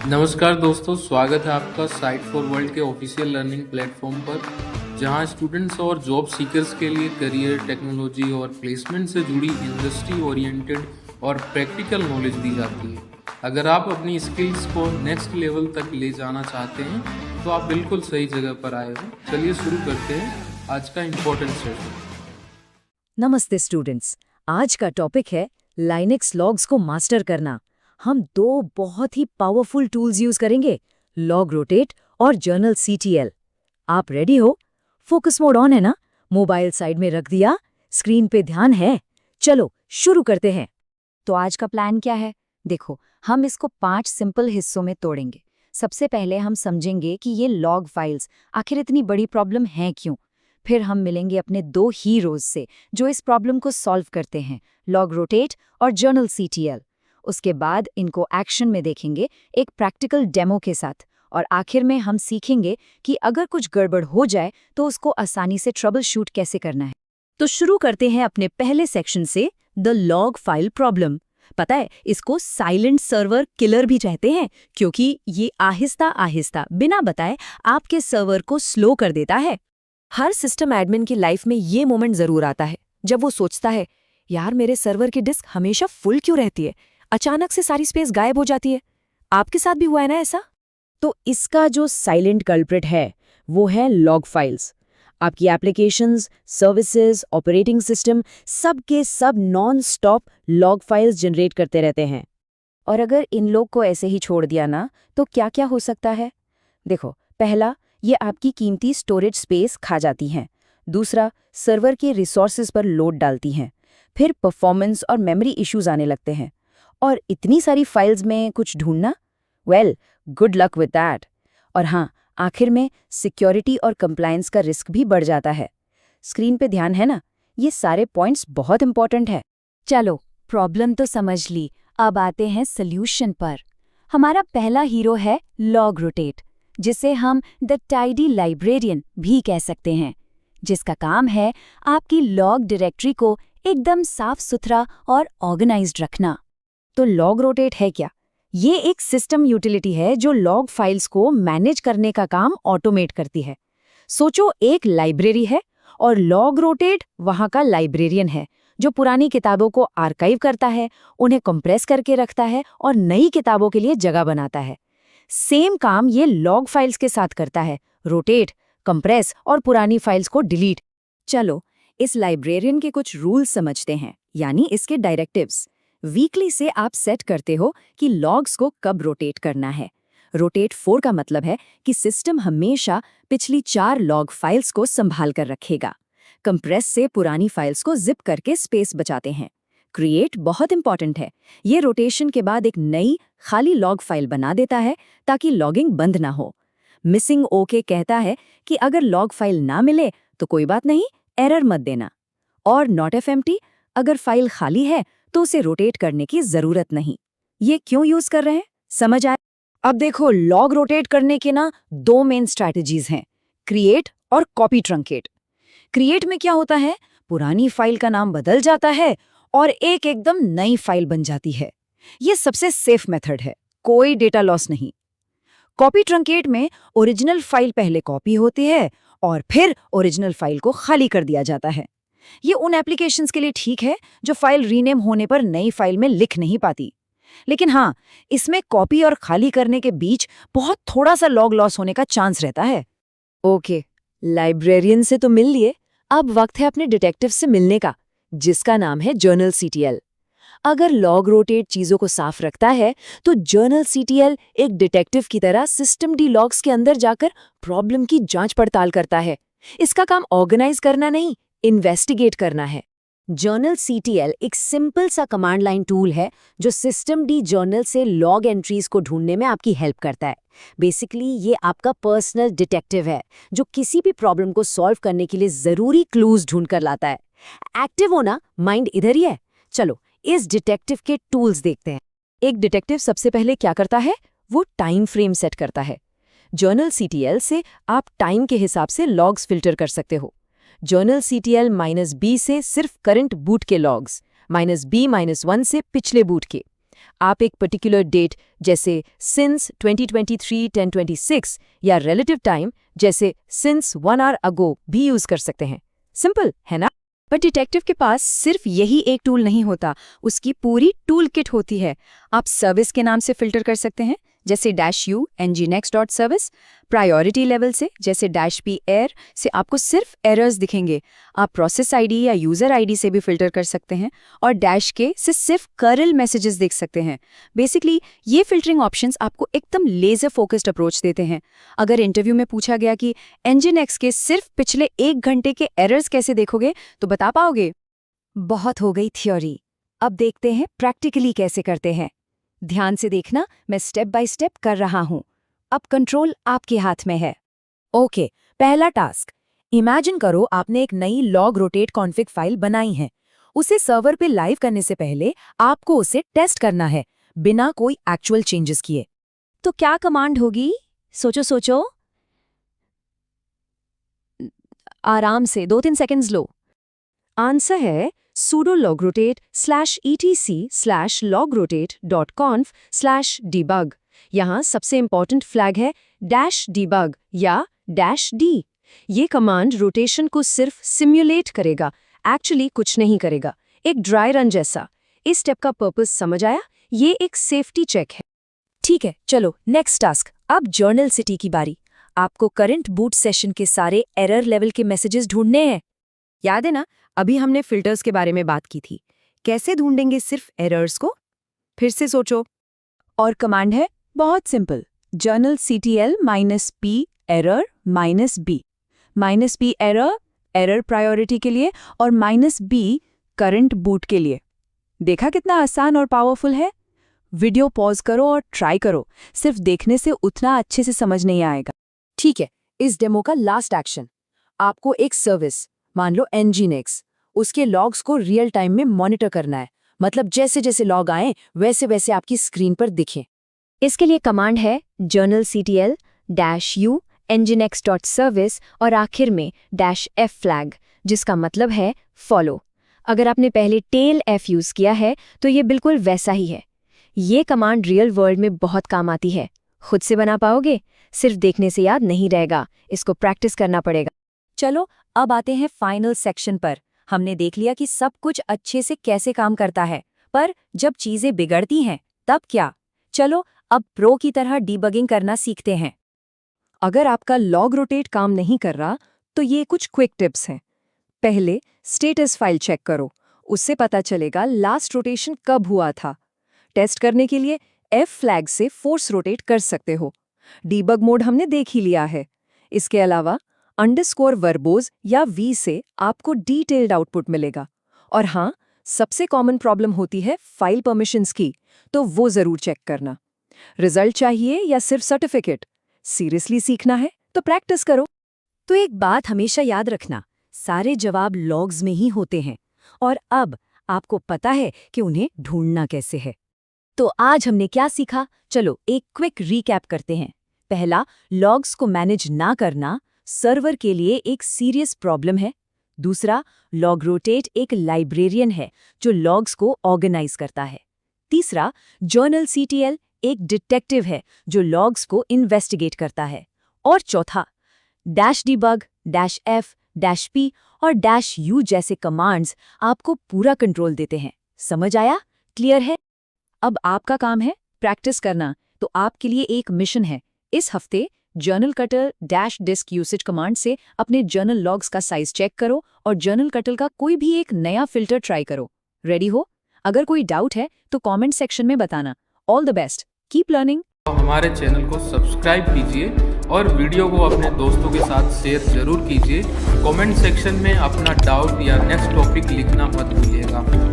नमस्कार दोस्तों, स्वागत है आपका साइट फॉर वर्ल्ड के ऑफिशियल लर्निंग प्लेटफॉर्म पर, जहां स्टूडेंट्स और जॉब सीकर्स के लिए करियर, टेक्नोलॉजी और प्लेसमेंट से जुड़ी इंडस्ट्री ओरिएंटेड और प्रैक्टिकल नॉलेज दी जाती है। अगर आप अपनी स्किल्स को नेक्स्ट लेवल तक ले जाना चाहते हैं तो आप बिल्कुल सही जगह पर आए हो। चलिए शुरू करते हैं आज का इम्पोर्टेंट सेशन। नमस्ते स्टूडेंट्स, आज का टॉपिक है लाइनेक्स लॉग्स को मास्टर करना। हम दो बहुत ही पावरफुल टूल्स यूज करेंगे, लॉग रोटेट और जर्नल CTL। आप रेडी हो? फोकस मोड ऑन है ना? मोबाइल साइड में रख दिया? स्क्रीन पे ध्यान है? चलो शुरू करते हैं। तो आज का प्लान क्या है? देखो, हम इसको 5 सिंपल हिस्सों में तोड़ेंगे। सबसे पहले हम समझेंगे कि ये लॉग फाइल्स आखिर इतनी बड़ी प्रॉब्लम है क्यों। फिर हम मिलेंगे अपने 2 हीरोज से जो इस प्रॉब्लम को सॉल्व करते हैं, लॉग रोटेट और जर्नल CTL। उसके बाद इनको एक्शन में देखेंगे एक प्रैक्टिकल डेमो के साथ, और आखिर में हम सीखेंगे कि अगर कुछ गड़बड़ हो जाए तो उसको आसानी से ट्रबल शूट कैसे करना है। तो शुरू करते हैं अपने पहले सेक्शन से, द लॉग फाइल प्रॉब्लम। पता है, इसको साइलेंट सर्वर किलर भी कहते हैं क्योंकि ये आहिस्ता आहिस्ता बिना बताए आपके सर्वर को स्लो कर देता है। हर सिस्टम एडमिन की लाइफ में ये मोमेंट जरूर आता है जब वो सोचता है, यार मेरे सर्वर की डिस्क हमेशा फुल क्यों रहती है, अचानक से सारी स्पेस गायब हो जाती है। आपके साथ भी हुआ है ना ऐसा? तो इसका जो साइलेंट कल्प्रिट है वो है लॉग फाइल्स। आपकी एप्लीकेशंस, सर्विसेज, ऑपरेटिंग सिस्टम सब के सब non stop log files generate करते रहते हैं। और अगर इन लोग को ऐसे ही छोड़ दिया ना, तो क्या क्या हो सकता है? देखो, पहला, ये आपकी कीमती स्टोरेज स्पेस खा जाती हैं। दूसरा, सर्वर के रिसोर्सेज पर लोड डालती हैं। फिर परफॉर्मेंस और मेमोरी इश्यूज आने लगते हैं। और इतनी सारी फाइल्स में कुछ ढूंढना, well, good luck with that. और हाँ, आखिर में सिक्योरिटी और कंप्लायंस का रिस्क भी बढ़ जाता है। स्क्रीन पे ध्यान है ना? ये सारे पॉइंट्स बहुत इंपॉर्टेंट है। चलो, प्रॉब्लम तो समझ ली, अब आते हैं सॉल्यूशन पर। हमारा पहला हीरो है लॉग रोटेट, जिसे हम द टाइडी लाइब्रेरियन भी कह सकते हैं, जिसका काम है आपकी लॉग डायरेक्टरी को एकदम साफ सुथरा और ऑर्गेनाइज्ड रखना। तो लॉग रोटेट है क्या? ये एक सिस्टम यूटिलिटी है जो लॉग फाइल्स को मैनेज करने का काम ऑटोमेट करती है। सोचो, एक लाइब्रेरी है और लॉग रोटेट वहां का लाइब्रेरियन है जो पुरानी किताबों को आर्काइव करता है, उन्हें कंप्रेस करके रखता है और नई किताबों के लिए जगह बनाता है। सेम काम ये लॉग फाइल्स के साथ करता है, रोटेट, कंप्रेस और पुरानी फाइल्स को डिलीट। चलो, इस लाइब्रेरियन के कुछ रूल्स समझते हैं, यानी इसके डायरेक्टिव्स। वीकली से आप सेट करते हो कि लॉग्स को कब रोटेट करना है। रोटेट 4 का मतलब है कि सिस्टम हमेशा पिछली 4 लॉग फाइल्स को संभाल कर रखेगा। कंप्रेस से पुरानी फाइल्स को जिप करके स्पेस बचाते हैं। क्रिएट बहुत इंपॉर्टेंट है, ये रोटेशन के बाद एक नई खाली लॉग फाइल बना देता है ताकि लॉगिंग बंद ना हो। मिसिंग ओके कहता है कि अगर लॉग फाइल ना मिले तो कोई बात नहीं, एरर मत देना। और नॉट एफएमटी, अगर फाइल खाली है तो उसे रोटेट करने की जरूरत नहीं। ये क्यों यूज कर रहे हैं, समझ आए? अब देखो, लॉग रोटेट करने के ना 2 मेन स्ट्रैटेजीज हैं, क्रिएट और कॉपी ट्रंकेट। क्रिएट में क्या होता है, पुरानी फाइल का नाम बदल जाता है और एक एकदम नई फाइल बन जाती है। ये सबसे सेफ मेथड है, कोई डेटा लॉस नहीं। कॉपी ट्रंकेट में ओरिजिनल फाइल पहले कॉपी होती है और फिर ओरिजिनल फाइल को खाली कर दिया जाता है। ये उन एप्लीकेशंस के लिए ठीक है जो फाइल रीनेम होने पर नई फाइल में लिख नहीं पाती। लेकिन हाँ, इसमें कॉपी और खाली करने के बीच बहुत थोड़ा सा लॉग लॉस होने का चांस रहता है। ओके, लाइब्रेरियन से तो मिल लिए, अब वक्त है अपने डिटेक्टिव से मिलने का, जिसका नाम है जर्नल CTL। अगर लॉग रोटेट चीजों को साफ रखता है तो जर्नल CTL एक डिटेक्टिव की तरह सिस्टम डी लॉग्स के अंदर जाकर प्रॉब्लम की जांच पड़ताल करता है। इसका काम ऑर्गेनाइज करना नहीं, इन्वेस्टिगेट करना है। जर्नल CTL एक सिंपल सा कमांड लाइन टूल है जो सिस्टम डी जर्नल से लॉग एंट्रीज को ढूंढने में आपकी हेल्प करता है। बेसिकली ये आपका पर्सनल डिटेक्टिव है जो किसी भी प्रॉब्लम को सॉल्व करने के लिए जरूरी क्लूज ढूंढ कर लाता है। एक्टिव होना माइंड इधर ही है। चलो, इस डिटेक्टिव के टूल्स देखते हैं। एक डिटेक्टिव सबसे पहले क्या करता है, वो टाइम फ्रेम सेट करता है। जर्नल CTL से आप टाइम के हिसाब से लॉग्स फिल्टर कर सकते हो। जर्नल CTL -B से सिर्फ करंट बूट के लॉग्स, -B -1 से पिछले बूट के। आप एक पर्टिकुलर डेट जैसे सिंस 2023-10-26 या रिलेटिव टाइम जैसे सिंस 1 आवर अगो भी यूज कर सकते हैं। सिंपल है ना? पर डिटेक्टिव के पास सिर्फ यही एक टूल नहीं होता, उसकी पूरी टूल किट होती है। आप सर्विस के नाम से फिल्टर कर सकते हैं जैसे -u ngnext.service, प्रायोरिटी लेवल से जैसे -p error से आपको सिर्फ एरर्स दिखेंगे। आप प्रोसेस आईडी या यूजर आईडी से भी फिल्टर कर सकते हैं और -k से सिर्फ करल मैसेजेस देख सकते हैं। बेसिकली ये फिल्टरिंग ऑप्शंस आपको एकदम लेजर फोकस्ड अप्रोच देते हैं। अगर इंटरव्यू में पूछा गया कि nginx के सिर्फ पिछले 1 घंटे के एरर्स कैसे देखोगे तो बता पाओगे? बहुत हो गई थ्योरी, अब देखते हैं प्रैक्टिकली कैसे करते हैं। ध्यान से देखना, मैं स्टेप बाय स्टेप कर रहा हूं। अब कंट्रोल आपके हाथ में है। ओके, पहला टास्क, इमेजिन करो आपने एक नई लॉग रोटेट कॉन्फ़िग फाइल बनाई है। उसे सर्वर पे लाइव करने से पहले आपको उसे टेस्ट करना है बिना कोई एक्चुअल चेंजेस किए। तो क्या कमांड होगी? सोचो सोचो, आराम से 2-3 सेकंड्स लो। आंसर है sudo logrotate/etc/logrotate.conf/debug। यहाँ सबसे इंपॉर्टेंट फ्लैग है -debug या -d। ये कमांड रोटेशन को सिर्फ सिम्युलेट करेगा, एक्चुअली कुछ नहीं करेगा, एक ड्राई रन जैसा। इस स्टेप का पर्पस समझ आया? ये एक सेफ्टी चेक है। ठीक है, चलो नेक्स्ट टास्क। अब जर्नल सिटी की बारी। आपको करंट बूट सेशन के सारे एरर लेवल के मैसेजेस ढूंढने हैं। याद है ना, अभी हमने फिल्टर्स के बारे में बात की थी। कैसे ढूंढेंगे सिर्फ एरर्स को? फिर से सोचो। और कमांड है बहुत simple, journal ctl -p error -b। -p error priority के लिए और -b करंट बूट के लिए। देखा कितना आसान और पावरफुल है? वीडियो पॉज करो और ट्राई करो, सिर्फ देखने से उतना अच्छे से समझ नहीं आएगा। ठीक है, इस डेमो का लास्ट एक्शन, आपको एक सर्विस, मान लो nginx, उसके लॉग्स को रियल टाइम में मॉनिटर करना है। मतलब जैसे जैसे लॉग आए वैसे वैसे आपकी स्क्रीन पर दिखें। इसके लिए कमांड है journal ctl -u nginx.service और आखिर में -f फ्लैग, जिसका मतलब है फॉलो। अगर आपने पहले टेल f यूज किया है तो ये बिल्कुल वैसा ही है। ये कमांड रियल वर्ल्ड में बहुत काम आती है। खुद से बना पाओगे? सिर्फ देखने से याद नहीं रहेगा, इसको प्रैक्टिस करना पड़ेगा। चलो अब आते हैं फाइनल सेक्शन पर। हमने देख लिया कि सब कुछ अच्छे से कैसे काम करता है, पर जब चीजें बिगड़ती हैं तब क्या? चलो अब प्रो की तरह डीबगिंग करना सीखते हैं। अगर आपका लॉग रोटेट काम नहीं कर रहा तो ये कुछ क्विक टिप्स हैं। पहले स्टेटस फाइल चेक करो, उससे पता चलेगा लास्ट रोटेशन कब हुआ था। टेस्ट करने के लिए F फ्लैग से फोर्स रोटेट कर सकते हो। डीबग मोड हमने देख ही लिया है। इसके अलावा _verbose या v से आपको डिटेल्ड आउटपुट मिलेगा। और हाँ, सबसे कॉमन प्रॉब्लम होती है फाइल परमिशंस की, तो वो जरूर चेक करना। रिजल्ट चाहिए या सिर्फ सर्टिफिकेट? सीरियसली सीखना है तो प्रैक्टिस करो। तो एक बात हमेशा याद रखना, सारे जवाब लॉग्स में ही होते हैं और अब आपको पता है कि उन्हें ढूंढना कैसे है। तो आज हमने क्या सीखा? चलो एक क्विक रीकैप करते हैं। पहला, लॉग्स को मैनेज ना करना सर्वर के लिए एक सीरियस प्रॉब्लम है। दूसरा, लॉगरोटेट एक लाइब्रेरियन है जो लॉग्स को ऑर्गेनाइज करता है। तीसरा, जर्नल ctl एक डिटेक्टिव है जो लॉग्स को इन्वेस्टिगेट करता है। और चौथा, -debug, -f, -p और -u जैसे कमांड्स आपको पूरा कंट्रोल देते हैं। समझ आया? क्लियर है? अब आपका काम है प्रैक्टिस करना। तो आपके लिए एक मिशन है, इस हफ्ते journal cutter -disk usage command से अपने जर्नल लॉग्स का साइज चेक करो और जर्नल कटर का कोई भी एक नया फिल्टर ट्राई करो। रेडी हो? अगर कोई डाउट है तो कमेंट सेक्शन में बताना। All the best, keep learning. हमारे चैनल को सब्सक्राइब कीजिए और वीडियो को अपने दोस्तों के साथ शेयर जरूर कीजिए। कमेंट सेक्शन में अपना डाउट या नेक्स्ट टॉपिक लिखना मत भूलिएगा।